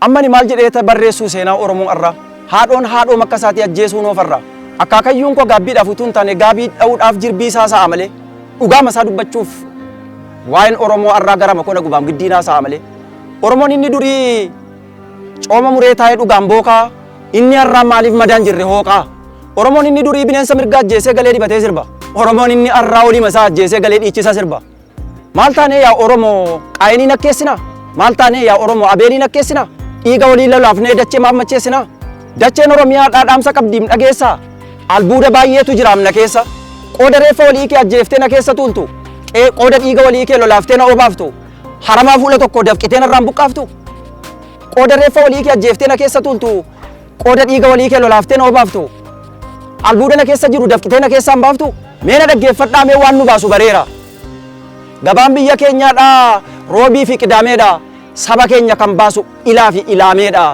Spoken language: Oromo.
Ammani maal jedhee barreessuu seenaa Oromoo irraa haadhoon akka isaatti ajjeesuu noofarraa akaakayyuun koo gaabbiidhaaf utuu hin taane gaabii dha'uudhaaf jirbii isaa sa'a malee dhugaama isaa dubbachuuf waa'een Oromoo irraa gara makona gubaam giddiinaa sa'a malee Oromoon inni durii cooma muree taa'ee dhugaan bookaa inni irraa maaliif madaan jirre hooqaa Oromoon inni durii bineensa mirgaa ajjeesee galee dibatee sirba Oromoon inni irraa olii masaa ajjeesee galee dhiichisa sirba maal taanee yaa Oromoo qaayinii nakkeessina maal taanee yaa Oromoo abeelii nakkeessina dhiiga walii lolaafnee dachee maaf macheessina dacheen Oromiyaa dhaadhaamsa qabdiim dhageessaa albuuda baay'eetu jiraamna keessa qooda reeffa walii kee ajjeeftee na keessa tuultu qooda dhiiga walii kee lolaaftee na obaaftu haramaa fuula tokko dafqitee narraan buqqaaftu qooda reeffa walii kee ajjeeftee na keessa tuultu qooda dhiiga walii kee lolaaftee na obaaftu albuuda na keessa jiru dafqitee na keessaan baaftu mee na dhaggeeffadhaa mee waan nu baasu bareera gabaan biyya keenyaadhaa roobii fi qidaameedha saba keenya kan baasu ilaa fi ilaameedha